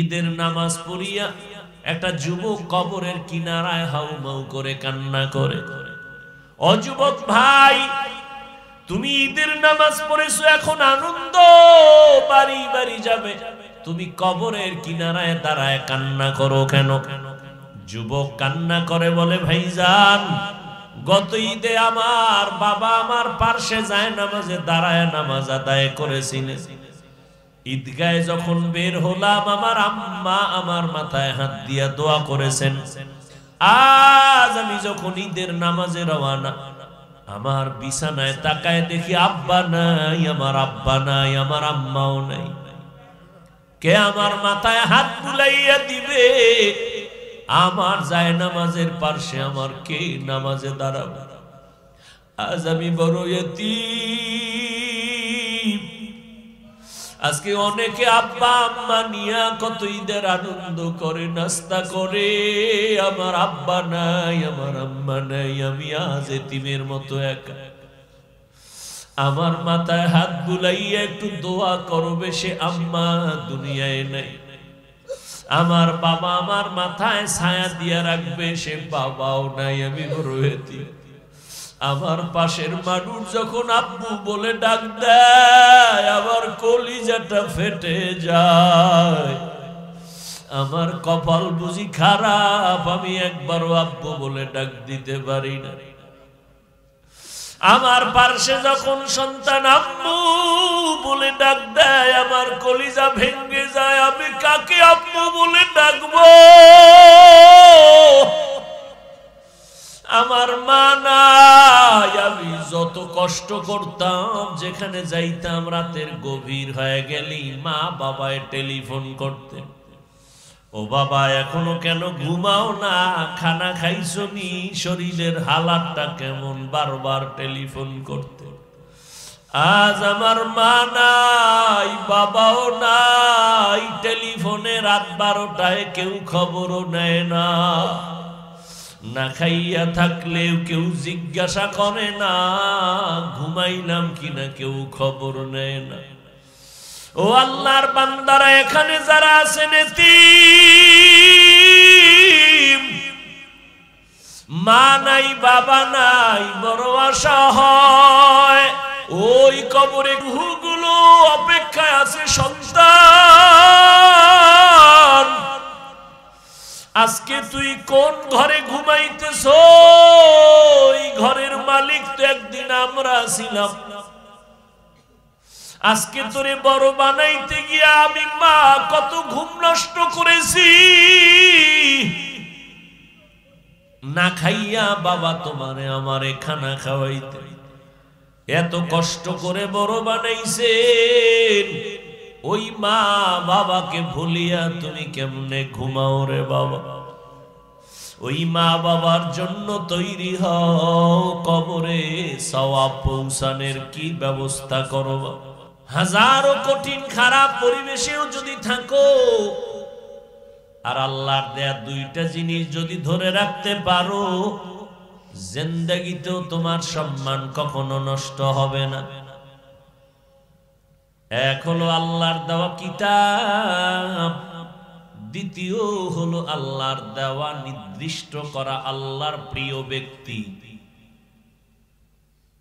ঈদের নামাজ পড়িয়া একটা যুবক কবরের কিনারায় হাউমাউ করে কান্না করে। ও যুবক ভাই, তুমি ঈদের নামাজ পড়েছো, এখন আনন্দ বাড়ি বাড়ি যাবে, তুমি কবরের কিনারায় দাঁড়ায় কান্না করো কেন? যুবক কান্না করে বলে, ভাইজান, গত ঈদে আমার বাবা আমার পার্শ্বে যায় নামাজে দাঁড়ায় নামাজ আদায় করেছিলেন। ঈদগাহে যখন বের হলাম, আমার আম্মা আমার মাথায় হাত দিয়া দোয়া করেছেন। আজ আমি যখন ঈদের নামাজে রওয়ানা, আমার বিছানায় তাকায় দেখি আব্বা নাই, আমার আব্বা নাই, আমার আম্মাও নাই। কে আমার মাথায় হাত বুলাইয়া দিবে? আমার যায় নামাজের পার্শ্বে আমার কে নামাজে দাঁড়াবে? আজ আমি বড় ইতিম। আজকে অনেকে আব্বা আম্মা নিয়া কত ঈদের আনন্দ করে, নাস্তা করে, আমার আব্বা নাই, আমার আম্মা নাই, আমি আজ এতিমের মতো একা। আমার মাথায় হাত বুলাইয়া একটু দোয়া করবে, সে আম্মা দুনিয়ায় নাই। আমার বাবা আমার মাথায় ছায়া দিয়া রাখবে, সে বাবাও নাই, আমি বড় এতিম। আমার পাশের মানুষ যখন আব্বু বলে ডাক দেয়, আমার কলিজাটা ফেটে যায়। আমার কপাল বুঝি খারাপ, আমি একবারও আব্বু বলে ডাক দিতে পারি না। আমার পার্শ্বে যখন সন্তান আম্মু বলে ডাক দেয়, আমার কলিজা ভেঙে যায়। আমি কাকে আম্মু বলে ডাকবো? আমার মা নাই। আমি যত কষ্ট করতাম, যেখানে যাইতাম রাতের গভীর হয়ে গেলি মা বাবায় টেলিফোন করতেন, ও বাবা এখনো কেন ঘুমাও না, খানা খাইছো নি, শরীরের হালাতটা কেমন, বারবার টেলিফোন করতে। আজ আমার মা নাই, বাবাও নাই, টেলিফোনে রাত 12টায় কেউ খবরও নেয় না। না খাইয়া থাকলেও কেউ জিজ্ঞাসা করে না, ঘুমাইলাম কিনা কেউ খবর নেয় না। ও আল্লাহর বান্দারা, এখানে যারা আছেন এতিম, মা নাই, বাবা নাই, বড় আশা হয় ওই কবরে রূহগুলো অপেক্ষায় আছে সন্তান। আজকে তুই কোন ঘরে ঘুমাইতেছ? ওই ঘরের মালিক তো একদিন আমরা ছিলাম। আজকে তোরে বড় বানাইতে গিয়া আমি মা কত ঘুম নষ্ট করেছি। না খাইয়া বাবা তোমারে আমারে খানা খাওয়াইতে এত কষ্ট করে বড় বানাইছেন, ওই মা বাবাকে ভুলিয়া তুমি কেমনে ঘুমাও রে বাবা? ওই মা বাবার জন্য তৈরি হও, কবরে সওয়াব পৌঁছানোর কি ব্যবস্থা করো। হাজারো কঠিন খারাপ পরিবেশেও যদি থাকো, আর আল্লাহর দেয়া দুইটা জিনিস যদি ধরে রাখতে পারো, জিন্দেগিতেও তোমার সম্মান কখনো নষ্ট হবে না। এক হলো আল্লাহর দেওয়া কিতাব, দ্বিতীয় হলো আল্লাহর দেওয়া নির্দিষ্ট করা আল্লাহর প্রিয় ব্যক্তি।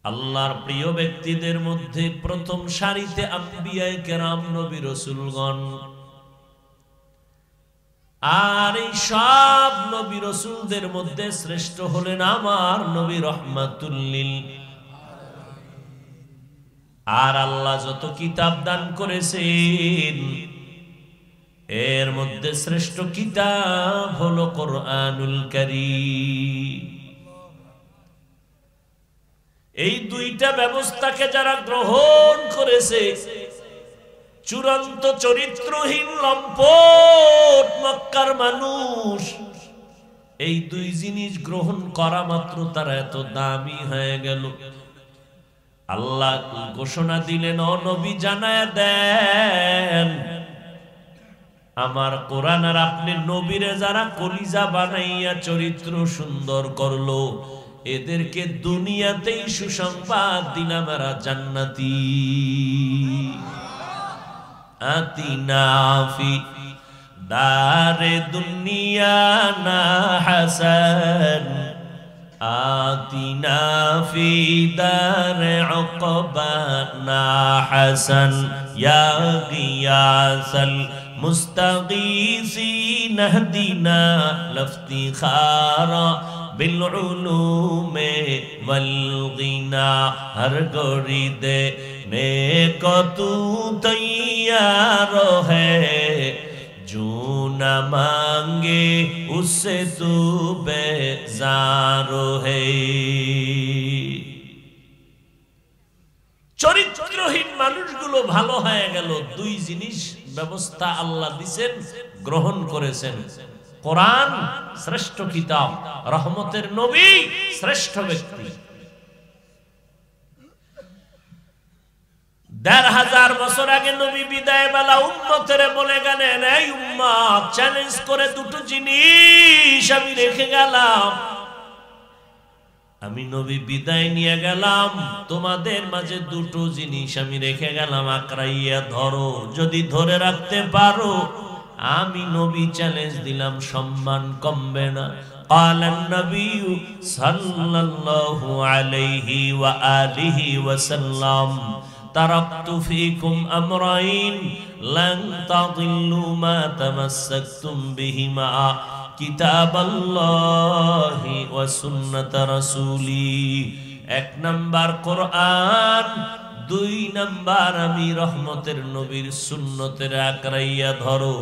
আল্লাহর প্রিয় ব্যক্তিদের মধ্যে প্রথম সারিতে আম্বিয়ায়ে কেরাম, নবী রাসূলগণ। আর এই সব নবী রাসূলদের মধ্যে শ্রেষ্ঠ হলেন আমার নবী রাহমাতুল লিল। আর আল্লাহ যত কিতাব দান করেছেন, এর মধ্যে শ্রেষ্ঠ কিতাব হলো কোরআনুল কারীম। এই দুইটা ব্যবস্থাকে যারা গ্রহণ করেছে, চূড়ান্ত চরিত্রহীন লম্পট মক্কার মানুষ, এই দুই জিনিস গ্রহণ করা মাত্র তারা এত দামি হয়ে গেল। আল্লাহ ঘোষণা দিলেন, ও নবী জানায়া দেন, আমার কোরআন আর আপনি নবীরে যারা কলিজা বানাইয়া চরিত্র সুন্দর করলো, এদেরকে দুনিয়াতেই সুসংবাদ দিলাম এরা জান্নাতি। আতিনা ফি দারে দুনিয়া না হাসান আতিনা ফি দারে উকবা না হাসান ইয়া গিয়াসাল মুস্তাগীসিন ইহদিনা লফতিখারা বিল উলুমে ওয়াল গিনা হর গরি দে নেক তু তৈয়ার হ্যায় जो न मांगे उससे तू बेजार है। চরিত্রহীন মানুষগুলো ভালো হয়ে গেল, দুই জিনিস ব্যবস্থা আল্লাহ দিবেন, গ্রহণ করেছেন। কোরআন শ্রেষ্ঠ কিতাব, রহমতের নবী শ্রেষ্ঠ ব্যক্তি। ১৫০০ বছর আগে নবী বিদায় বেলা উম্মতের বলে গেলেন, এই উম্মত, চ্যালেঞ্জ করে দুটো জিনিস আমি রেখে গেলাম। আমি নবী বিদায় নিয়ে গেলাম, তোমাদের মাঝে দুটো জিনিস আমি রেখে গেলাম, আকড়াইয়া ধরো। যদি ধরে রাখতে পারো, আমি নবী চ্যালেঞ্জ দিলাম, সম্মান কমবে না। قال النبي صلى الله عليه وآله وسلم تركت فيكم أمرين لن تضلوا ما تمسكتم بهما كتاب الله وسنة رسولي। এক নাম্বার কোরআন, দুই নাম্বার আমি রহমতের নবীর সুন্নতের আকড়াইয়া ধরো।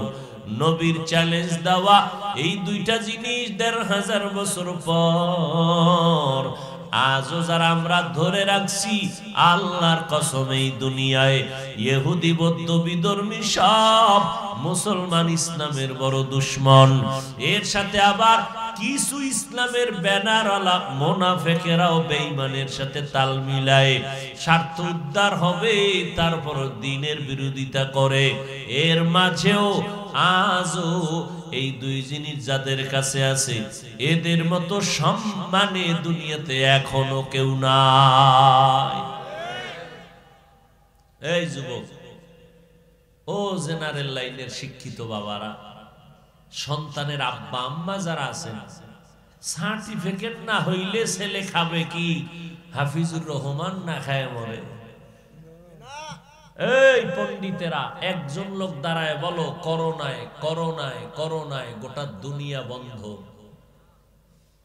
নবীর চ্যালেঞ্জ দেওয়া, এই দুইটা জিনিস ১৫০০ বছর পর আজও যারা আমরা ধরে রাখছি, আল্লাহর কসম এই দুনিয়ায় ইহুদি বৌদ্ধ বিধর্মী সব মুসলমান ইসলামের বড় দুশমন। এর সাথে আবার কিছু ইসলামের ব্যানারওয়ালা মুনাফিকেরাও বেঈমানের সাথে তাল মিলায়, স্বার্থ উদ্ধার হবে তারপর দ্বীনের বিরোধিতা করে। এর মাঝেও আজও এই দুই জিনিস যাদের কাছে আছে, এদের মতো সম্মানে দুনিয়াতে এখনো কেউ নাই। এই যুবক, ও জেনারেল লাইনের শিক্ষিত বাবারা, সন্তানের আব্বা আম্মা যারা আছেন, সার্টিফিকেট না হইলে ছেলে খাবে কি? হাফিজুর রহমান না খায় মরে। এই পণ্ডিতেরা, একজন লোক দাঁড়ায় বলো, করোনায় করোনায় করোনায় গোটা দুনিয়া বন্ধ।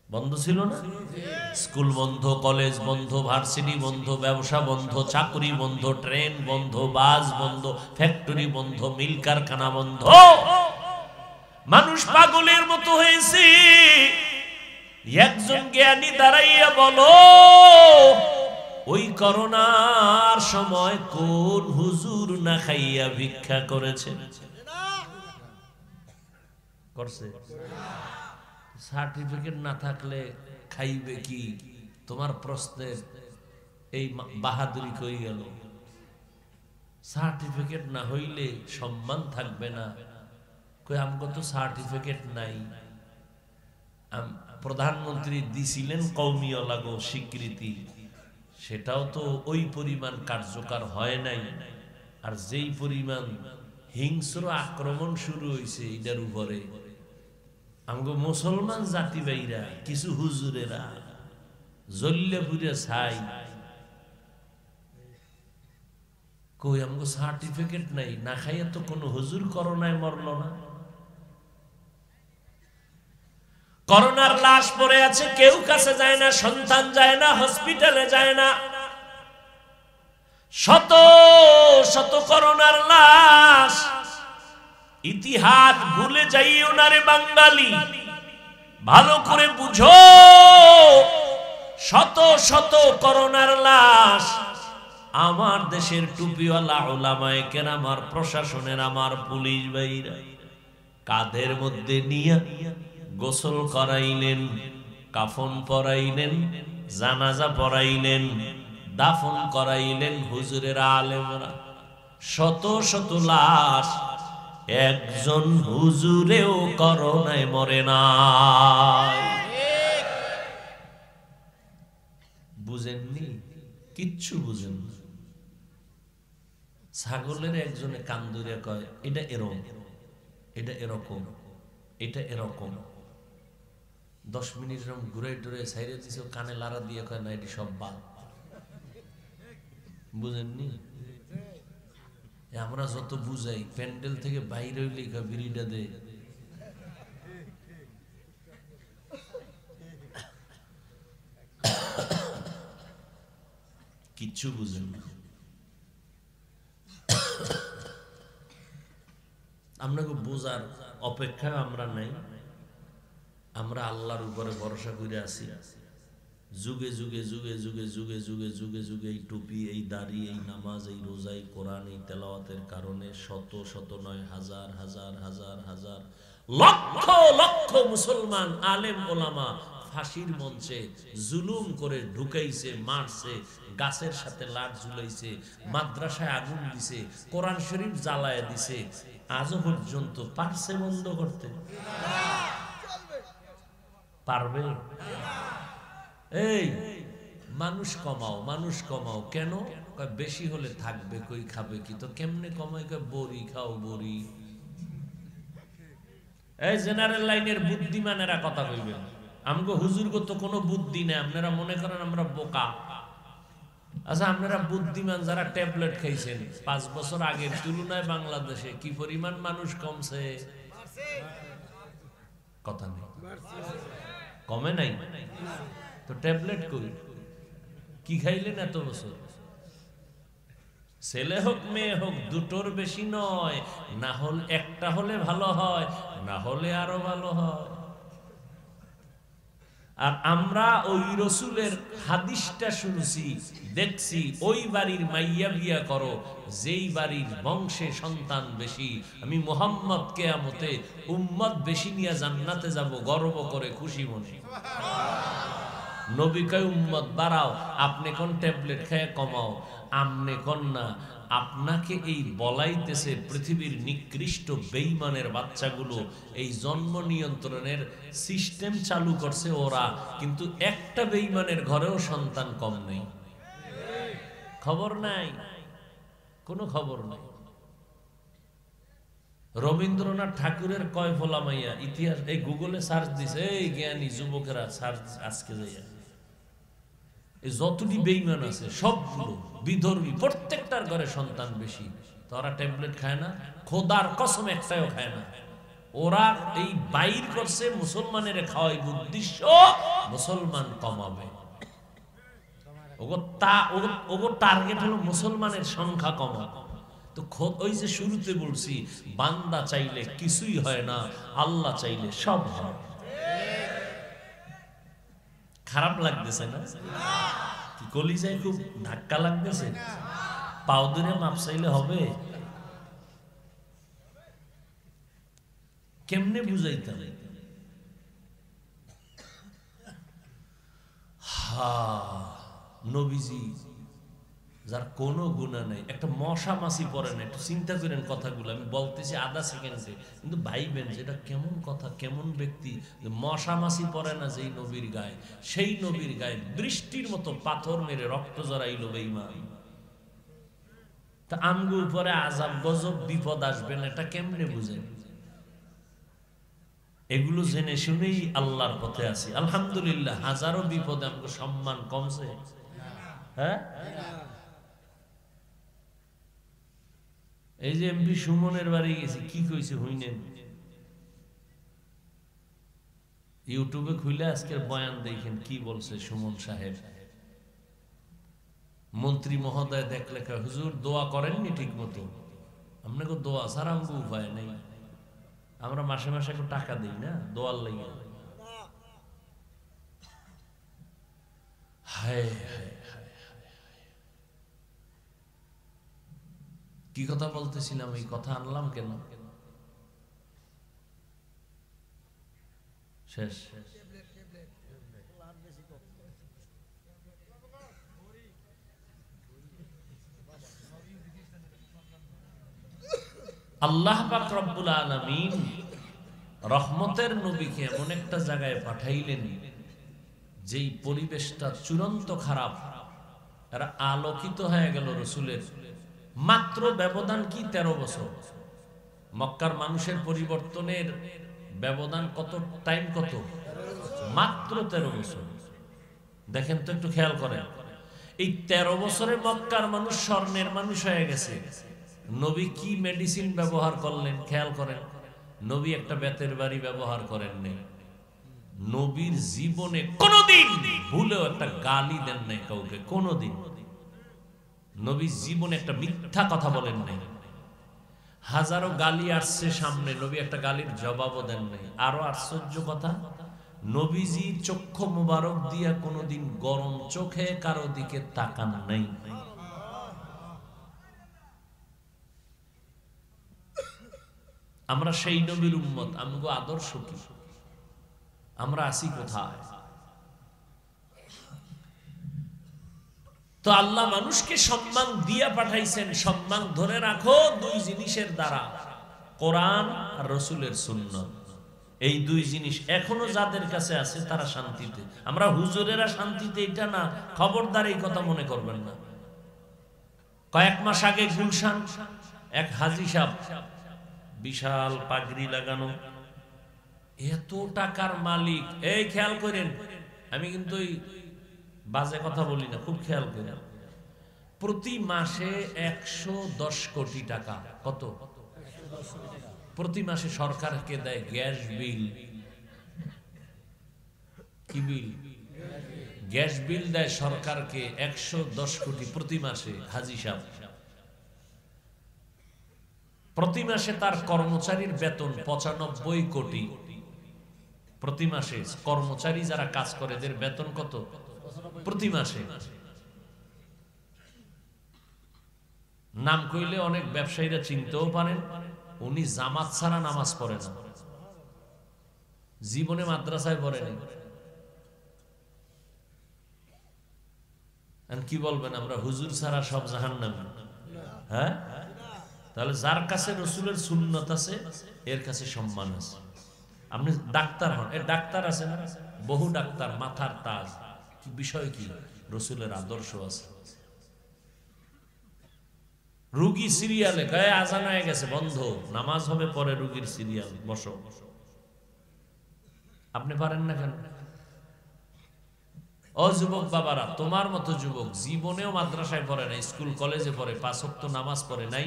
বন্ধ ছিল না? স্কুল বন্ধ, কলেজ বন্ধ, ভার্সিটি বন্ধ, ব্যবসা বন্ধ, চাকরি বন্ধ, ট্রেন বন্ধ, বাস বন্ধ, ফ্যাক্টরি বন্ধ, মিল কারখানা বন্ধ। মানুষ পাগলের মতো হয়েছে। একজন জ্ঞানী দাঁড়াইয়া বলো, ওই করোনার সময় কোন হুজুর না খাইয়া ভিক্ষা করেছে? করছে? সার্টিফিকেট না থাকলে খাইবে কি? তোমার প্রশ্নের এই বাহাদুরি কই গেল? সার্টিফিকেট না হইলে সম্মান থাকবে না। কই আমগো তো সার্টিফিকেট নাই। প্রধানমন্ত্রী দিছিলেন কওমিয়া লাগো স্বীকৃতি, সেটাও তো ওই পরিমাণ কার্যকর হয় নাই। আর যেই পরিমাণ হিংস্র আক্রমণ শুরু হয়েছে এটার উপরে, আমগো মুসলমান জাতি ভাইরা, কিছু হুজুরেরা জ্বললে পুরে ছাই। কই আমগো সার্টিফিকেট নাই, না খাইয়া তো কোনো হুজুর করোনায় মরল না। করোনার লাশ পড়ে আছে, কেউ কাছে যায় না, সন্তান যায় না, হসপিটালে যায় না। শত শত করোনার লাশ। ইতিহাস ভুলে যাইও না রে বাঙালি, ভালো করে বুঝো। শত শত করোনার লাশ। আমার দেশের টুপিওয়ালা উলামায়ে কেরাম, আমার প্রশাসনের, আমার পুলিশ ভাইরা কাঁধের মধ্যে নিয়ে গোসল করাইলেন, কাফন পরাইলেন, জানাজা পরাইলেন, দাফন করাইলেন হুজুরের আলেমরা। শত শত লাশ, একজন হুজুরেও করোনায় মরে নাই। বুঝেননি? কিচ্ছু বুঝেন না। ছাগলের একজনে কান ধরে কয়, এটা এরম। এটা এরকম, এটা এরকম। 10 মিনিট এরকম ঘুরে টুরে সাইরে দিছে, কানে লাড়া দিয়ে কয় না এটি সব বাল। বুঝেননি? আমরা যত বুঝাই, প্যান্ডেল থেকে বাইরে হইলে বিড়িটা দে। কিচ্ছু বুঝেন না। আপনাকে বোঝার অপেক্ষায় আমরা নাই। আমরা আল্লাহর উপরে ভরসা করে আছি। যুগে যুগে যুগে যুগে যুগে যুগে যুগে যুগে এই টুপি, এই দাড়ি, এই নামাজ, এই রোজা, এই কোরআন, এই তেলাওয়াতের কারণে শত শত নয় হাজার হাজার হাজার হাজার লক্ষ লক্ষ মুসলমান আলেম ওলামা ফাঁসির মঞ্চে জুলুম করে ঢুকাইছে, মারছে, গাছের সাথে লাট ঝুলাইছে, মাদ্রাসায় আগুন দিছে, কোরআন শরীফ জ্বালায় দিছে। আজও পর্যন্ত পারছে বন্ধ করতে? পারবে? এই মানুষ কমাও, মানুষ কমাও। কেন? বেশি হলে থাকবে কই, খাবে কি? তো কেমনে কমাই? বড়ি খাও, বড়ি। এই জেনারেল লাইনের বুদ্ধিমানেরা কথা কইবেন, আমগো হুজুর গো তো কোনো বুদ্ধি নেই, আপনারা মনে করেন আমরা বোকা। আচ্ছা, আপনারা বুদ্ধিমান যারা ট্যাবলেট খাইছেন 5 বছর আগের তুলনায় বাংলাদেশে কি পরিমাণ মানুষ কমছে? কথা নেই, কমে নাই তো। ট্যাবলেট কই? কি খাইলেন এত বছর? ছেলে হোক মেয়ে হোক দুটোর বেশি নয়, না হলে একটা হলে ভালো হয়, না হলে আরো ভালো হয়। আর আমরা ওই রসুলের হাদিসটা শুনছি, দেখছি, ওই বাড়ির মাইয়া বিয়া করো যেই বাড়ির বংশে সন্তান বেশি। আমি মুহাম্মদ কিয়ামতে উম্মত বেশি নিয়ে জান্নাতে যাব গর্ব করে, খুশি মনে। নবী কয় উম্মত বাড়াও, আপনি কোন ট্যাবলেট খেয়ে কমাও? আমনে কোন না, আপনাকে এই বলাইতেছে পৃথিবীর নিকৃষ্ট বেঈমানের বাচ্চাগুলো এই জন্ম নিয়ন্ত্রণের সিস্টেম চালু করছে ওরা, কিন্তু একটা বেঈমানের ঘরেও সন্তান কম নেই। খবর নাই, কোনো খবর নাই। রবীন্দ্রনাথ ঠাকুরের কয় ফোলা মাইয়া ইতিহাস এই গুগলে সার্চ দিছে, এই জ্ঞানী যুবকেরা সার্চ আজকে যাইয়া যতটি বেঈমান আছে সবগুলো বিধর্মী, প্রত্যেকটার ঘরে সন্তান বেশি। তারা ট্যাবলেট খায় না, খোদার কসম একটাও খায় না। ওরা এই বাইর করছে মুসলমানের খাওয়াই উদ্দেশ্য মুসলমান কমাবে। ওগো টার্গেট হলো মুসলমানের সংখ্যা কমাবে। তো ওই যে শুরুতে বলছি, বান্দা চাইলে কিছুই হয় না, আল্লাহ চাইলে সব হয়। খারাপ লাগতেছে না? কি কলিজায় খুব ধাক্কা লাগতেছে? পাও ধরে মাপ চাইলে হবে? কেমনে বুঝাইতাম? নবীজি যার কোনো গুণা নেই, একটা মশা মাছি পড়ে না। একটু চিন্তা করেন কথাগুলো, আমি বলতেছি আধা সেকেন্ডে, কিন্তু ভাইবেন যেটা কেমন কথা, কেমন ব্যক্তি। মশা মাছি পড়ে না যেই নবীর গায়ে, সেই নবীর গায়ে বৃষ্টির মতো পাথর মেরে রক্ত জড়াইল বেঈমান। তা আমগো উপরে আযাব গজব বিপদ আসবেন, এটা কেমনে বুঝেন? এগুলো জেনে শুনেই আল্লাহর পথে আছি আলহামদুলিল্লাহ। হাজারো বিপদে আমগো সম্মান কমছে? হ্যাঁ, এই যে এমপি সুমনের বাড়ি গেছি, কি কইছে হইনেন? ইউটিউবে খুলে আজকের বয়ান দেখেন কি বলছে সুমন সাহেব। মন্ত্রী মহোদয় দেখলে হুজুর দোয়া করেননি ঠিক মতো। আপনাকে দোয়া ছাড়া আমাকে উপায় নেই, আমরা মাসে মাসে একটু টাকা দিই না দোয়ার লাগে। হায় হায়, কি কথা বলতেছিলাম? এই কথা আনলাম কেন? শেষ। আল্লাহ পাক রব্বুল আলামিন রহমতের নবীকে এমন একটা জায়গায় পাঠাইলেন যেই পরিবেশটা চূড়ান্ত খারাপ, এরা আলোকিত হয়ে গেল রসুলের। মাত্র ব্যবধান কি 13 বছর, মক্কার মানুষের পরিবর্তনের ব্যবধান কত টাইম, কত? মাত্র 13 বছর। দেখেন তো, একটু খেয়াল করেন, এই 13 বছরে মক্কার মানুষ স্বর্ণের মানুষ হয়ে গেছে। নবী কি মেডিসিন ব্যবহার করলেন খেয়াল করেন। নবী একটা বেতের বাড়ি ব্যবহার করেন নাই। নবীর জীবনে কোনোদিন ভুলেও একটা গালি দেন নাই কাউকে, কোনোদিন। নবী জীবনে একটা মিথ্যা কথা বলেন নাই। হাজারো গালি আসছে সামনে, নবী একটা গালির জবাবও দেন নাই। আরো আশ্চর্য কথা, নবীজি চক্ষু মোবারক দিয়া কোনোদিন গরম চোখে কারো দিকে তাকান নাই। আমরা সেই নবীর উম্মত, আমগো আদর্শ কি? আমরা আছি কোথায়? তো আল্লাহ মানুষকে সম্মান দিয়া পাঠাইছেন। সম্মান ধরে রাখো দুই জিনিসের দ্বারা, কোরআন আর রাসূলের সুন্নাত। এই দুই জিনিস এখনো যাদের কাছে আছে তারা শান্তিতে। আমরা হুজুরেরা শান্তিতে, এটা না, খবরদার এই কথা মনে করবেন না। কয়েক মাস আগে গুলশান এক হাজী সাহেব, বিশাল পাগড়ি লাগানো, এত টাকার মালিক। এই খেয়াল করেন, আমি কিন্তু বাজে কথা বলি না, খুব খেয়াল করেন। প্রতি মাসে 110 কোটি টাকা, কত? প্রতি মাসে সরকারকে দেয় গ্যাস বিল। কি বিল? গ্যাস বিল দেয় সরকারকে 110 কোটি প্রতি মাসে। হাজী সাহেব প্রতি মাসে তার কর্মচারীর বেতন 95 কোটি প্রতি মাসে। কর্মচারী যারা কাজ করে এদের বেতন কত প্রতি মাসে? নাম কইলে অনেক ব্যবসায়ীরা চিনতেও পারেন। উনি জামাত ছাড়া নামাজ পড়ে না, জীবনে মাদ্রাসায় পড়েনি। কি বলবেন, আমরা হুজুর ছাড়া সব জাহান্নামী? হ্যাঁ, তাহলে যার কাছে রাসূলের সুন্নাত আছে এর কাছে সম্মান আছে। আপনি ডাক্তার হন, এর ডাক্তার আছে না, বহু ডাক্তার, মাথার তাজ, বিষয় কি? রাসূলের আদর্শ আছে। রোগী সিরিয়ালে গায়ে আজান হয়ে গেছে, বন্ধ, নামাজ হবে পরে, রোগীর সিরিয়াল, বসো। আপনি পারেন না কেন? ও যুবক বাবারা, তোমার মতো যুবক জীবনেও মাদ্রাসায় পড়ে নাই, স্কুল কলেজে পড়ে, 5 ওয়াক্ত নামাজ পড়ে নাই।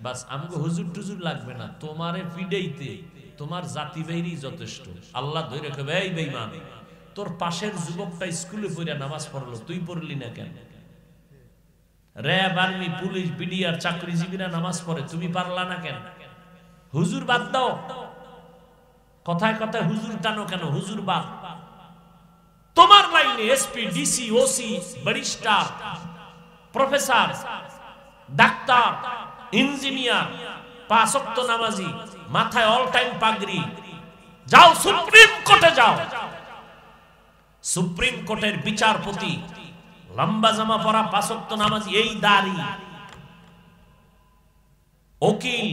বাস আমাকে হুজুর টুজুর লাগবে না, তোমারে পিডাইতে তোমার জাতি বাইরেই যথেষ্ট। আল্লাহ ধরে রাখবে, এই বেঈমান, তোর পাশের যুবকটা স্কুলে পড়ে নামাজ পড়লো, তুই পড়লি না কেন? র্যাব, আর্মি, পুলিশ, বিডিআর চাকরিজীবীরা নামাজ পড়ে, তুমি পারলা না কেন? হুজুর বাদ দাও, কথায় কথায় হুজুর টানো কেন? হুজুর বাদ। তোমার লাইনে SP, DC, OC, barrister, professor, doctor, engineer, 5 ওয়াক্ত নামাজি, মাথায় অল টাইম পাগড়ি, যাও সুপ্রিম কোর্টে যাও। সুপ্রিম কোর্টের বিচারপতি, লম্বা জামা পরা, 5 ওয়াক্ত নামাজি, এই দাড়ি। উকিল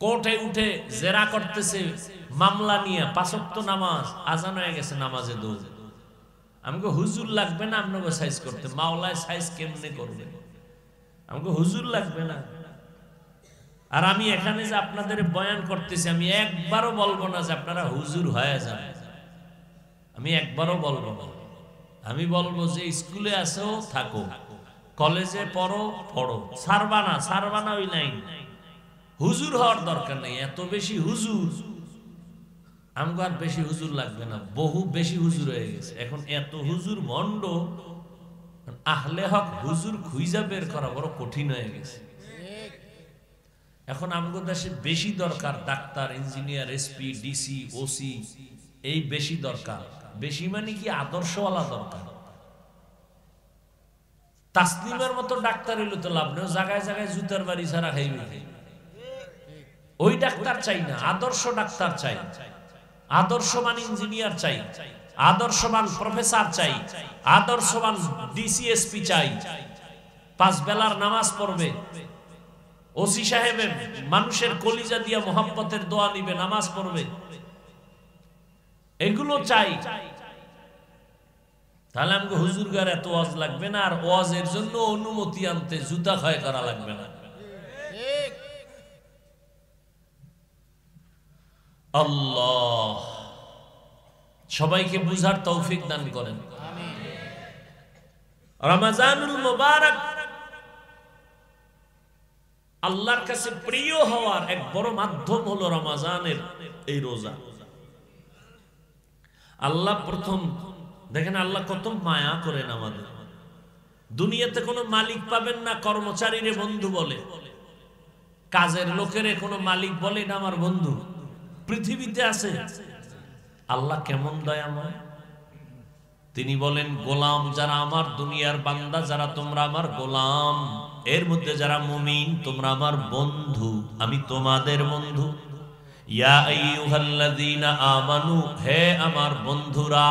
কোর্টে উঠে জেরা করতেছে মামলা নিয়ে, 5 ওয়াক্ত নামাজ, আজান হয়ে গেছে, নামাজে দৌড়। আমাকে হুজুর লাগবে না আপনাকে সাইজ করতে, মাওলায় সাইজ কেমনে করবে? আমাকে হুজুর লাগবে না। আর আমি এখানে যে আপনাদের বয়ান করতেছি, আমি একবারও বলবো না যে আপনারা হুজুর হয়ে যান, আমি একবারও বলবো না। আমি বলবো যে স্কুলে আসো থাকো, কলেজে পড়ো পড়ো, সারবানা ওই নাই। হুজুর হওয়ার দরকার নেই, এত বেশি হুজুর আমাকে আর বেশি হুজুর লাগবে না, বহু বেশি হুজুর হয়ে গেছে এখন। এত হুজুর ভণ্ড, আহলে হক হুজুর খুঁজা বের করা বড় কঠিন হয়ে গেছে। এখন আমাদের দেশে বেশি দরকার doctor, engineer, SP, DC, OC, এই বেশি দরকার। বেশি মানে কি, আদর্শওয়ালা দরকার। তাসলিমের মতো ডাক্তার এলো তো লাভ নেই, জায়গায় জায়গায় জুতার বাড়ি ছাড়া খাইবে। ওই ডাক্তার চাই না, আদর্শ ডাক্তার চাই, আদর্শবান ইঞ্জিনিয়ার চাই, আদর্শবান প্রফেসর চাই, আদর্শবান ডিসিএসপি চাই। 5 বেলার নামাজ পড়বে, ওসি সাহেবের মানুষের কলিজা দিয়া মোহাম্মতের দোয়া নিবে, নামাজ পড়বে, এগুলো চাই। তাহলে আমাকে হুজুর গার এত ওয়াজ লাগবে না, আর ওয়াজের জন্য অনুমতি আনতে জুতা ক্ষয় করা লাগবে না। আল্লাহ সবাইকে বুঝার তৌফিক দান করেন। রমজানুল মুবারক আল্লাহর কাছে প্রিয় হওয়ার এক বড় মাধ্যম হলো রমজানের এই রোজা। আল্লাহ প্রথম দেখেন আল্লাহ কত মায়া করেন আমাদের। দুনিয়াতে কোনো মালিক পাবেন না কর্মচারীরে বন্ধু বলে, কাজের লোকের কোনো মালিক বলে এটা আমার বন্ধু। পৃথিবীতে আছে। আল্লাহ কেমন দয়াময়। তিনি বলেন গোলাম যারা আমার, দুনিয়ার বান্দা যারা তোমরা আমার গোলাম, এর মধ্যে যারা মুমিন তোমরা আমার বন্ধু, আমি তোমাদের বন্ধু। ইয়া আইয়ুহাল্লাযীনা আমানু, হে আমার বন্ধুরা।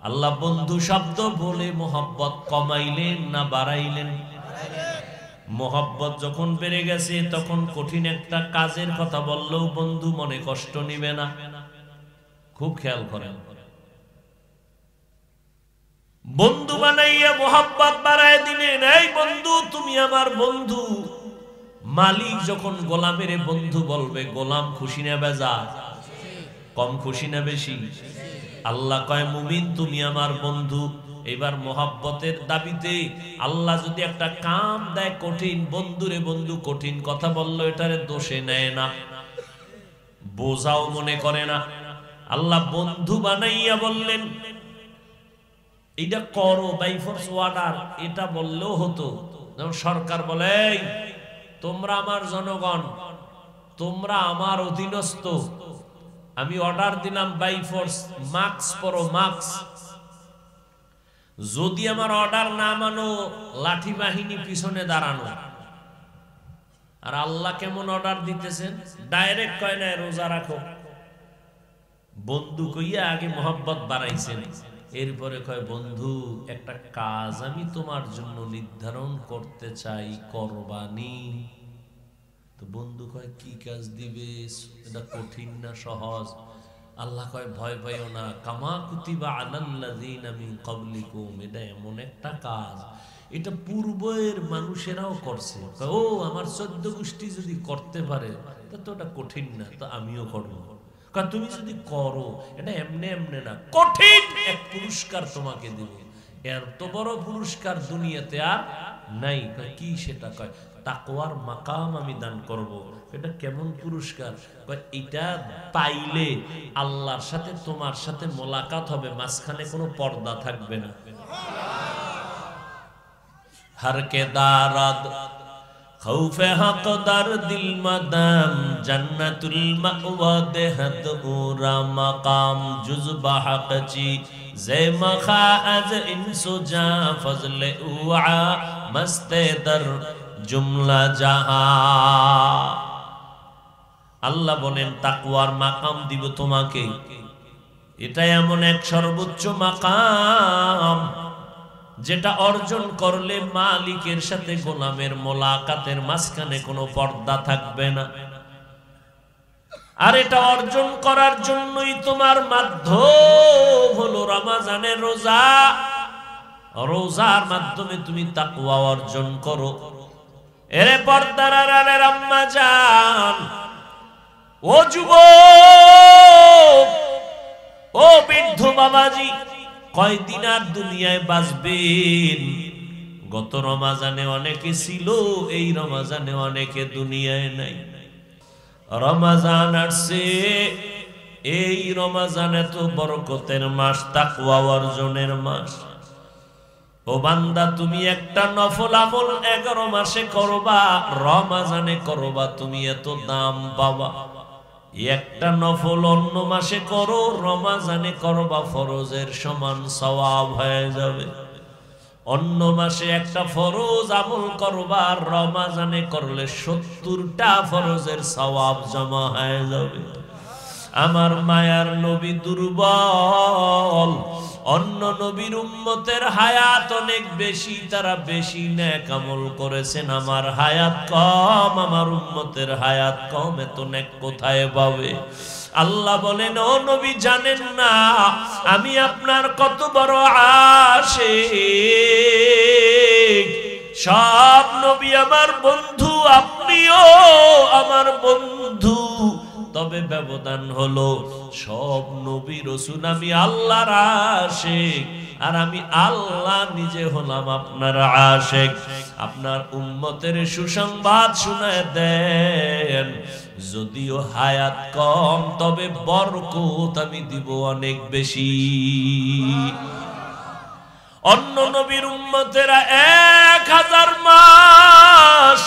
আল্লাহ বন্ধু শব্দ বলে মোহাব্বত কমাইলেন না বাড়াইলেন? মোহাব্বত যখন বেড়ে গেছে তখন কঠিন একটা কাজের কথা বললেও বন্ধু মনে কষ্ট নিবে না। খুব খেয়াল করেন। বন্ধু বানাইয়া মোহাব্বত বাড়ায় দিলেন, এই বন্ধু তুমি আমার বন্ধু। মালিক যখন গোলামের বন্ধু বলবে, গোলাম খুশি না বেজার? কম খুশি না বেশি? আল্লাহ কয় মুমিন তুমি আমার বন্ধু। এবার মোহাব্বতের দাবিতে আল্লাহ যদি একটা কাম দেয় কঠিন, বন্ধুরে বন্ধু কঠিন কথা বললো এটারে দোষে নেয় না, বোঝাও মনে করে না। আল্লাহ বন্ধু বানাইয়া বললেন এটা করো, বাই ফোর্স অর্ডার, এটা বললেও হতো। যেমন সরকার বলে তোমরা আমার জনগণ, তোমরা আমার অধীনস্থ, আমি অর্ডার দিলাম বাই ফোর্স মাস্ক পরো, মাস্ক। যদি আমার অর্ডার না মানো লাঠি বাহিনী পিছনে দাঁড়ানো। আর আল্লাহ কেমন অর্ডার দিতেছেন? ডাইরেক্ট কয় না রোজা রাখো, বন্ধু কইয়া আগে মোহাব্বত বাড়াইছেন, এরপরে কয় বন্ধু একটা কাজ আমি তোমার জন্য নির্ধারণ করতে চাই, করবানি? তো বন্ধু কয় কি কাজ দিবে? এটা কঠিন না সহজ? আল্লাহ কয় ভয় পাইও না, কামা কুতিবা আলাল্লাযীনা মিন ক্বাবলিকুম, এটা এমন একটা কাজ এটা পূর্বের মানুষেরাও করছে। ও আমার 14 গোষ্ঠী যদি করতে পারে তো এটা কঠিন না, তো আমিও করব। তুমি যদি করো এটা এমনে এমনে না, কঠিন এক পুরস্কার তোমাকে দেব। এর তো বড় পুরস্কার দুনিয়াতে আর নাই। কি সেটা? কয় তাকওয়ার মাকাম আমি দান করব। এটা কেমন পুরস্কার? কয় এটা পাইলে আল্লাহর সাথে তোমার সাথে মোলাকাত হবে, মাঝখানে কোনো পর্দা থাকবে না। हर के दारद खौफे हक दर दिल मदम जन्नतुल मअवा देहत उरा मकाम जुज़बा हक ची जे मखा अज इंसु जा फजले उआ मस्ते दर जुमला जहां। আল্লাহ বলেন তাকওয়ার মাকাম দিব তোমাকে। এটা এমন এক সর্বোচ্চ মাকাম যেটা অর্জন করলে মালিকের সাথে গোলামের মোলাকাতের মাঝখানে কোনো পর্দা থাকবে না। আর এটা অর্জন করার জন্যই তোমার মাধ্যম হলো রমজানের রোজা। রোজার মাধ্যমে তুমি তাকওয়া অর্জন করো। এরে পর্দার আড়ালের আম্মা জান, ও যুবক, ও বৃদ্ধ বাবাজি, কয়দিন আর দুনিয়ায় বাঁচবেন? গত রমজানে অনেকে ছিল, এই রমজানে অনেকে দুনিয়ায় নাই। রমজান আসছে, এই রমজানে তো বরকতের মাস, তাকওয়া অর্জনের মাস। ও বান্দা তুমি একটা নফল আমল 11 মাসে করবা, রমজানে করবা, তুমি এত দাম পাবা। একটা নফল অন্য মাসে করো, রমজানে করবা ফরজের সমান সওয়াব হয়ে যাবে। অন্য মাসে একটা ফরজ আমল করবা, রমজানে করলে 70টা ফরজের সওয়াব জমা হয়ে যাবে। আমার মায়ার নবী দুর্বল, অন্য নবীর উম্মতের হায়াত অনেক বেশি, তারা বেশি নেক আমল করেছেন। আমার হায়াত কম, আমার উম্মতের হায়াত কম, এত নেক কোথায় পাবে? আল্লাহ বলেন ও নবী জানেন না আমি আপনার কত বড় আশিক। সব নবী আমার বন্ধু, আপনিও আমার বন্ধু, তবে ভাবে ব্যবধান হলো। সব নবী রাসূল আমি আল্লাহর আশিক, আর আমি আল্লাহ নিজে হলাম আপনার আশিক। আপনার উম্মতের সুসংবাদ শুনায় দেন, যদিও হায়াত কম তবে বরকত আমি দিব অনেক বেশি। অন্য নবীর উম্মতেরা 1000 মাস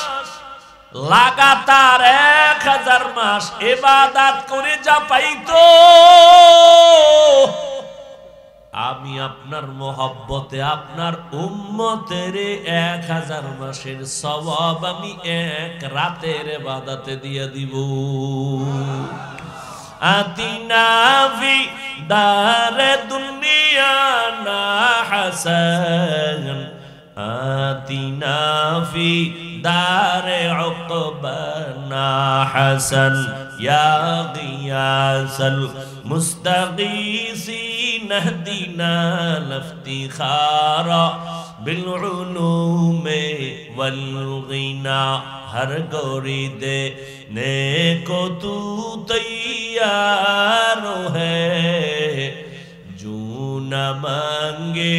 লাগাতার 1000 মাস ইবাদত করে যা পাইতো, আমি আপনার মোহব্বতে আপনার উম্মতের 1000 মাসের সওয়াব আমি এক রাতের ইবাদতে দিয়ে দিব। আতিনা ফি দারে দুনিয়া না হাসান, আতিনা ফি দারে উকবানা হাসান, ইয়া গিয়াসাল মুস্তাগীসিন ইহদিনা লিফতিখারা বিল উলুমে ওয়াল গিনা। हर गोरी देने को तू तैयार है, जो न मांगे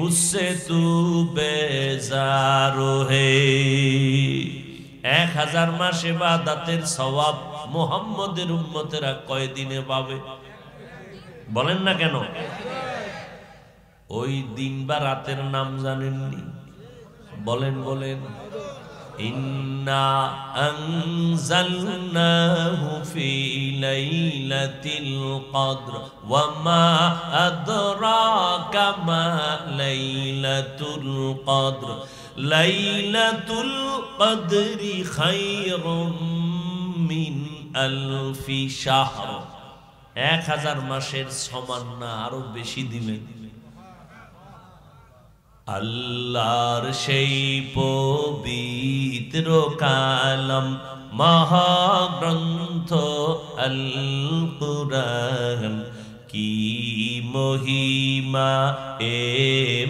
उससे तू बेजार है। 1000 মাস ইবাদতের সওয়াব মুহাম্মদের উম্মতেরা কয় দিনে পাবে বলেন না কেন? ওই দিন বা রাতের নাম জানেননি? বলেন বলেন। ইন্না আনজালনাহু ফি লাইলাতিল কদর ওয়া মা আদরাকা মা লাইলাতুল কদর, লাইলাতুল কদরি খায়রুম মিন আলফি শাহর। 1000 মাসের সমান না, আরো বেশি দিলেন। আল্লাহর সেই পবিত্র কালাম মহাগ্রন্থ আল কুরআন, কি মহিমা এ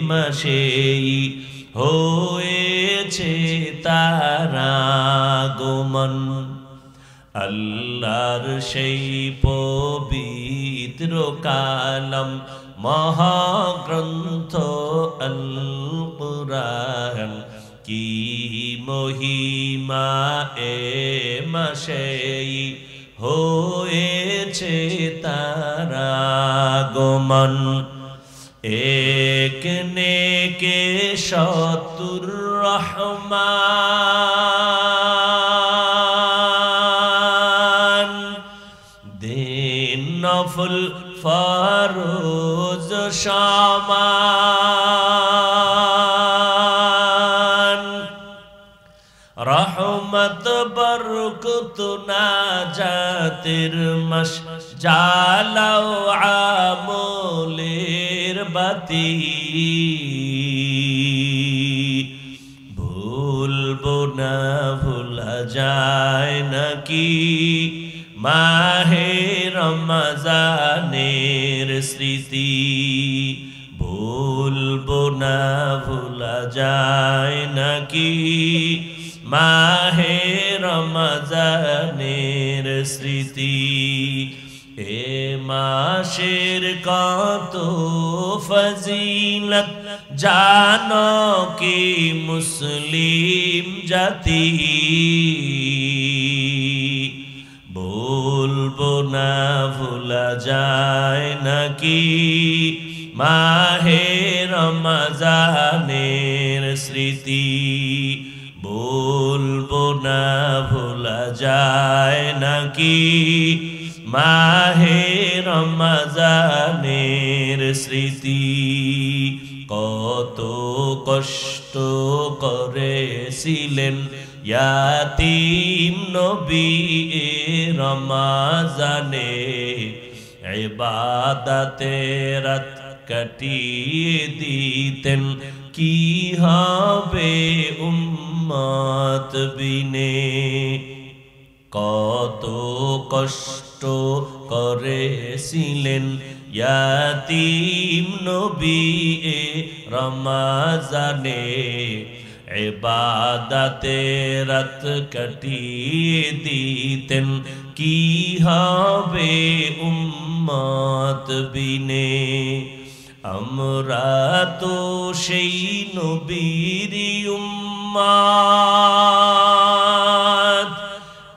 মাসেই হয়েছে তার আগমন। আল্লাহর সেই পবিত্র কালাম মহাগ্রন্থ আল কুরআন, কি মহিমা এ মাসেই হয়েছে তার আগমন। এক নেকে শতুর রহমান, দিন নফল ফরজ সমান, রহমত বরকত নাজাতের মাস, জালাও আমলের বাতি। ভুলবো না ভুলা যায় নাকি মাহে রমজানের স্মৃতি, ভুলবো না ভুলা যায় নাকি মাহে রমজানের স্মৃতি। এ মাসের কত ফজিলত জানো কি মুসলিম জাতি, ভুলবো না ভুলা যায় নাকি মাহে রমজানের স্মৃতি, ভুলবো না ভুলা যায় নাকি মাহে রমজানের স্মৃতি। কত কষ্ট করেছিলেন ইয়াতীম নবী এ রমজানে, ইবাদতে রাত কাটিয়ে দিতেন, কি হবে উম্মত বিনে। কত কষ্ট করেছিলেন ইয়াতীম নবী এ রমজানে, ইবাদতে রাত কাটিয়ে দিতেন, কি হবে উম্মত বিনে। আমরা তো সেই নবীর উম্মত,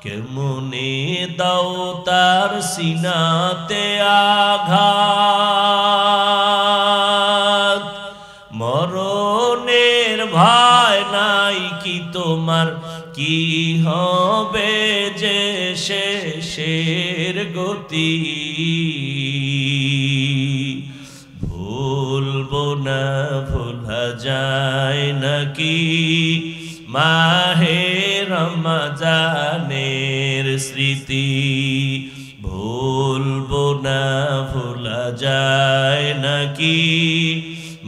কেমনে দাও তার সিনাতে আঘাত। মরণের ভয় নাই কি তোমার, কি হবে যে শেষের গতি। ভুলবো না ভোলা যায় নাকি মাহে রমজানের স্মৃতি। ভুলবো না ভোলা যায় নাকি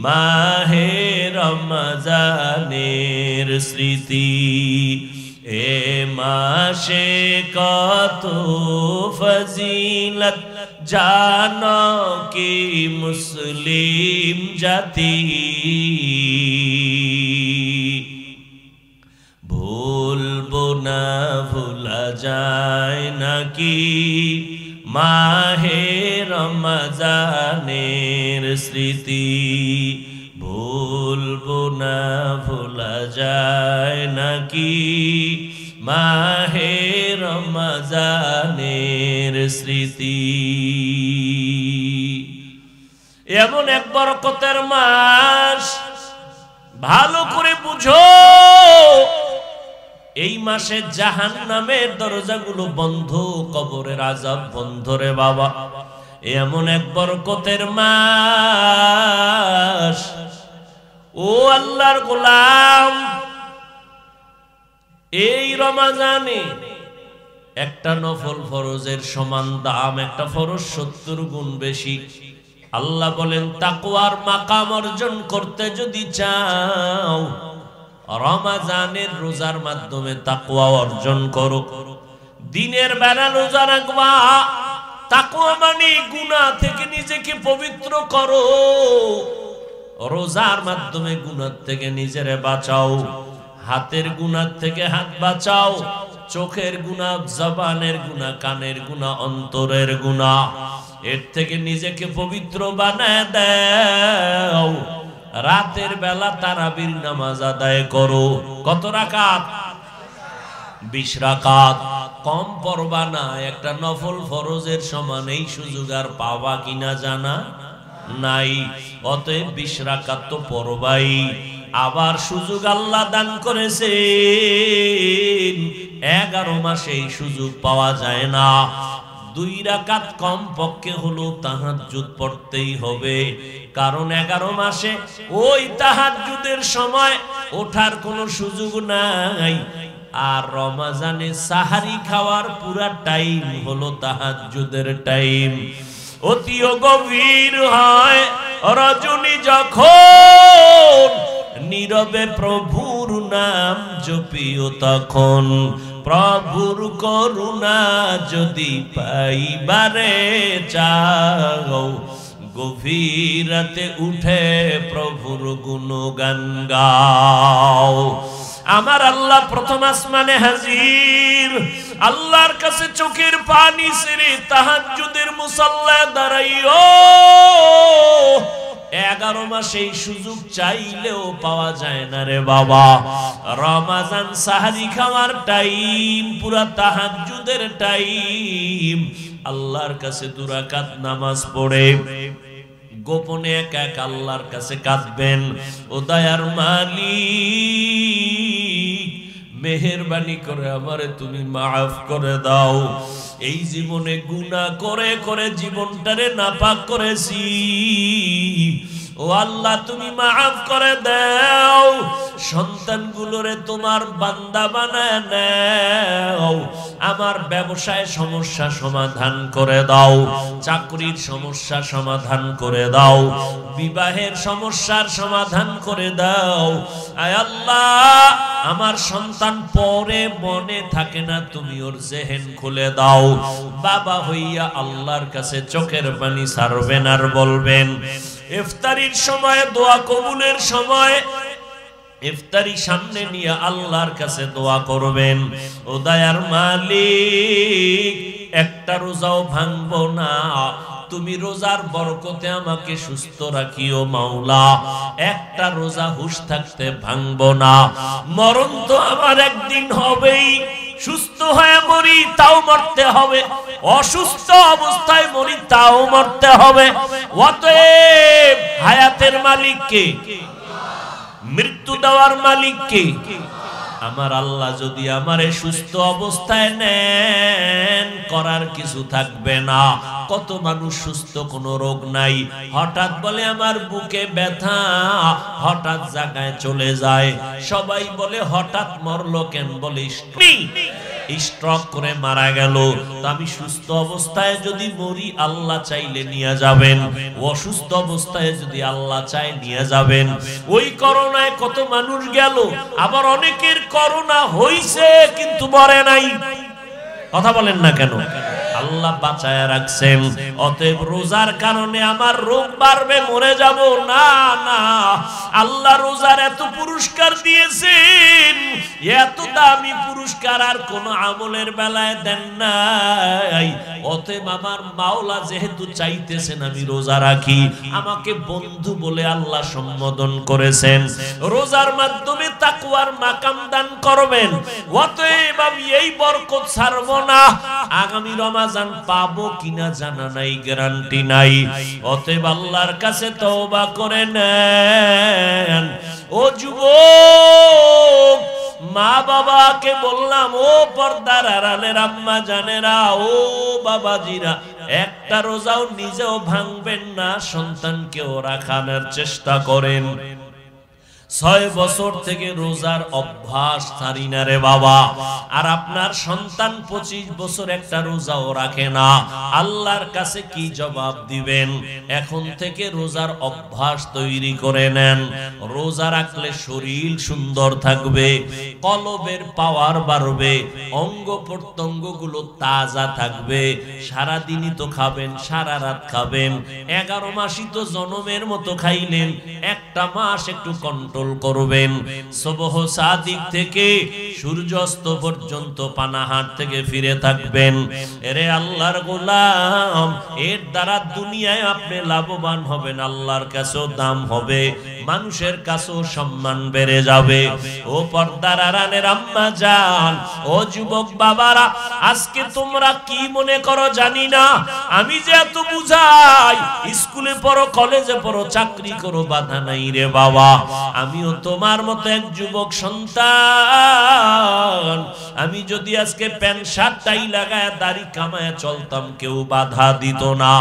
মাহে রমজানের স্মৃতি। এ মাসে কত ফজিলত জানো কি মুসলিম জাতি। ভুলবো না ভোলা যায় নাকি মাহে রমজানের স্মৃতি। ভুলবো না ভোলা যায় নাকি মাহে রমজানের স্মৃতি। এমন এক বরকতের মাস, ভালো করে বুঝো। এই মাসে জাহান্নামের দরজাগুলো বন্ধ, কবরের আযাব বন্ধ রে বাবা। এমন এক বরকতের মাস। ও আল্লাহর গোলাম, এই রমজানে একটা নফল ফরজের সমান দাম, একটা ফরজ 70 গুণ বেশি। আল্লাহ বলেন তাকওয়ার মাকাম অর্জন করতে যদি চাও, রমজানের রোজার মাধ্যমে তাকওয়া অর্জন করো। দিনের বেলা রোজা রাখবা, তাকওয়া মানে গুনাহ থেকে নিজেকে পবিত্র করো। রোজার মাধ্যমে গুনাহ থেকে নিজেরে বাঁচাও। হাতের গুনাহ থেকে হাত বাঁচাও, চোখের গুনাহ, জবানের গুনাহ, কানের গুনাহ, অন্তরের গুনাহ, এর থেকে নিজেকে পবিত্র বানায় দাও। রাতের বেলা তারাবির নামাজ আদায় করো। কত রাকাত? 20 রাকাত। কম পড়বা না, একটা নফল ফরজের সমান এই সুযোগ আর পাওয়া কিনা জানা নাই। অতএব 20 রাকাত তো পড়বাই। আবার সুযোগ আল্লাহ দান করেছেন, 11 মাসে এই সুযোগ পাওয়া যায় না। 2 রাকাত কম পক্ষে হলো তাহাজ্জুদ পড়তেই হবে, কারণ 11 মাসে ওই তাহাজ্জুদের সময় ওঠার কোনো সুযোগ নাই। আর রমজানে সাহারি খাওয়ার পুরা টাইম হলো তাহাজ্জুদের টাইম। অতিও গভীর হয় রজনী যখন, নীরবে প্রভুর নাম জপিও তখন। প্রভুর করুণা যদি পাইবারে চাও, গভীর রাতে উঠে প্রভুর গুণগান গাও। আমার আল্লাহ প্রথম আসমানে হাজির, আল্লাহর কাছে চোখের পানি ছেড়ে তাহাজ্জুদের মুসাল্লায় দাঁড়াইও। 11 মাসে এই সুযোগ চাইলেও পাওয়া যায় না রে বাবা। রমজান সাহারি খাওয়ার টাইম, পুরা তাহাজ্জুদের টাইম। আল্লাহর কাছে 2 রাকাত নামাজ পড়ে গোপনে একা একা আল্লাহর কাছে কাঁদবেন, ও দয়ার মালিক, মেহেরবানি করে আমারে তুমি মাফ করে দাও। এই জীবনে গুনাহ করে করে জীবনটারে নাপাক করেছি, ও আল্লাহ তুমি মাফ করে দাও। সন্তানগুলোরে তোমার বান্দা বানায় নাও। আমার ব্যবসায় সমস্যা সমাধান করে দাও, চাকরির সমস্যা সমাধান করে দাও, বিবাহের সমস্যার সমাধান করে দাও। আয় আল্লাহ, আমার সন্তান পরে মনে থাকে না, তুমি ওর জেহেন খুলে দাও। বাবা হইয়া আল্লাহর কাছে চোখের পানি ছাড়বেন আর বলবেন, ইফতারির সময়, দোয়া কবুলের সময় ইফতারি সামনে নিয়ে আল্লাহর কাছে দোয়া করবেন, ও দয়ার মালিক, একটা রোজাও ভাঙবো না। তুমি রোজার বরকতে আমাকে সুস্থ রাখিও মাওলা। একটা রোজা হুঁশ থাকতে ভাঙবো না। মরণ তো আমার একদিন হবেই। সুস্থ হয়ে মরি তাও মরতে হবে, অসুস্থ অবস্থায় মরি তাও মরতে হবে। অতএব হায়াতের মালিক কে? মৃত্যু দেওয়ার মালিক কে? আমার আল্লাহ যদি আমারে সুস্থ অবস্থায় নেন, করার কিছু থাকবে না। কত মানুষ সুস্থ, কোনো রোগ নাই, হঠাৎ বলে আমার বুকে ব্যথা, হঠাৎ জায়গায় চলে যায়। সবাই বলে হঠাৎ মরলো কেন? বলে স্ট্রোক করে মারা গেল। তো আমি সুস্থ অবস্থায় যদি মরি আল্লাহ চাইলে নিয়ে যাবেন, অসুস্থ অবস্থায় যদি আল্লাহ চায় নিয়ে যাবেন। ওই করোনায় কত মানুষ গেল, আবার অনেকের করোনা হইছে কিন্তু মরে নাই। কথা বলেন না কেন? আল্লাহ বাঁচায় রাখছেন। অতএব রোজার কারণে আমার রোগ বাড়বে, মরে যাব না, না। আল্লাহ রোজার এত পুরস্কার দিয়েছেন, এত দামি পুরস্কার আর কোন আমলের বেলায় দেন নাই। অতএব আমার মাওলা যেহেতু চাইতেছেন আমি রোজা রাখি, আমাকে বন্ধু বলে আল্লাহ সম্বোধন করেছেন। রোজার মাধ্যমে তাকওয়ার মাকাম দান করবেন। অতএব আমি এই বরকত ছাড়ব না। আগামী রমাজান পাবো কিনা জানা নাই, গ্যারান্টি নাই। অতএব আল্লাহর কাছে তওবা করে নেন। ও যুবক, মা বাবাকে বললাম, ও পর্দার আড়ালের আম্মা জানেরা, ও বাবাজিরা, একটা রোজাও নিজেও ভাঙবেন না, সন্তানকেও রাখানোর চেষ্টা করেন। 6 বছর থেকে রোজার অভ্যাস ছাড়ি না রে বাবা। আর আপনার সন্তান 25 বছর একটা রোজাও রাখে না, আল্লাহর কাছে কি জবাব দিবেন? এখন থেকে রোজার অভ্যাস তৈরি করে নেন। রোজা রাখলে শরীর সুন্দর থাকবে, কলবের পাওয়ার বাড়বে, অঙ্গ প্রত্যঙ্গগুলো তাজা থাকবে। সারা দিনই তো খাবেন, সারা রাত খাবেন। 11 মাসই তো জনমের মতো খাইলেন, একটা মাস একটু কন্ট্রোল করবেন। সুবহ সাদিক থেকে সূর্যাস্ত পর্যন্ত পানাহার থেকে ফিরে থাকবেন। এরে আল্লাহর গোলাম, এর দ্বারা দুনিয়ায় আপনি লাভবান হবেন, আল্লাহর কাছেও দাম হবে, মানুষের কাছেও সম্মান বেড়ে যাবে। ও পর্দার আড়ালের আম্মা জান, ও যুবক বাবারা, আজকে তোমরা কি মনে করো জানি না, আমি যে এত বুঝাই, স্কুলে পড়ো, কলেজে পড়ো, চাকরি করো, বাধা নাই রে বাবা। আমিও তোমার মতো এক যুবক সন্তান। আমি যদি আজকে প্যান্ট শার্ট টাই লাগায় দাড়ি কামায় চলতাম, কেউ বাধা দিত না।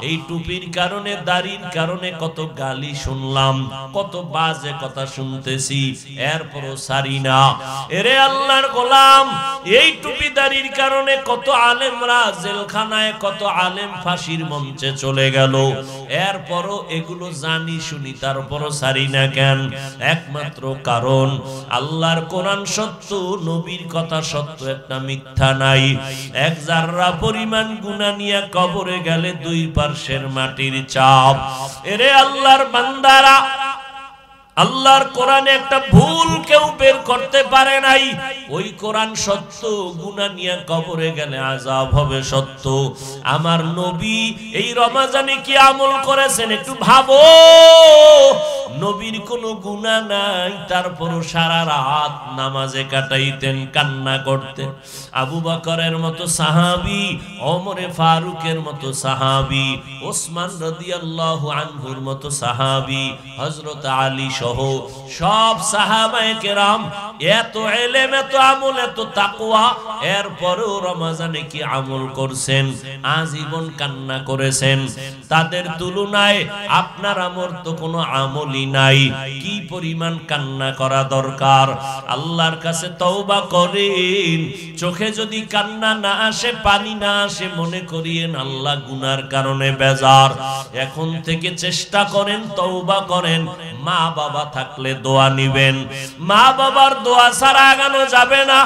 এই টুপির কারণে, দাড়ির কারণে কত গালি শুনলাম, কত বাজে কথা শুনতেছি, এরপরও সারি না। এরে আল্লাহর গোলাম, এই টুপি দাড়ির কারণে কত আলেমরা জেলখানায়, কত আলেম ফাঁসির মঞ্চে চলে গেল। এরপরও এগুলো জানি শুনি, তারপরও সারি না কেন? একমাত্র কারণ আল্লাহর কোরআন সত্য, নবীর কথা সত্য, একটা মিথ্যা নাই। এক জাররা পরিমাণ গুনাহ নিয়ে কবরে গেলে 2 পার্শ্বের মাটির চাপ। এরে আল্লাহর বান্দারা, আল্লাহর কোরআনে একটা ভুল কেউ বের করতে পারে নাই। ওই কোরআন সত্য, গুনাহ নিয়ে কবরে গেলে আযাব হবে সত্য। আমার নবী এই রমজানে কি আমল করেছেন একটু ভাবো। নবীর কোনো গুনাহ নাই, তারপরও সারা রাত নামাজে কাটাইতেন, কান্না করতেন। আবু বকরের মতো সাহাবী, ওমরে ফারুকের মতো সাহাবী, ওসমান রাদিয়াল্লাহু আনহুর মতো সাহাবী, হযরত আলী সহ সব সাহাবায়ে কেরাম এত ইলম, এত আমল, এত তাকওয়া, এরপরেও রমজানে কি আমল করছেন? আজীবন কান্না করেছেন। তাদের তুলনায় আপনার আমার তো কোনো আমলই নাই। কি পরিমাণ কান্না করা দরকার! আল্লাহর কাছে তওবা করেন। চোখে যদি কান্না না আসে, পানি না আসে, মনে করিয়েন আল্লাহ গুনার কারণে বেজার। এখন থেকে চেষ্টা করেন, তওবা করেন। মা বাবা থাকলে দোয়া নিবেন, মা বাবার দোয়া ছাড়া আগানো যাবে না।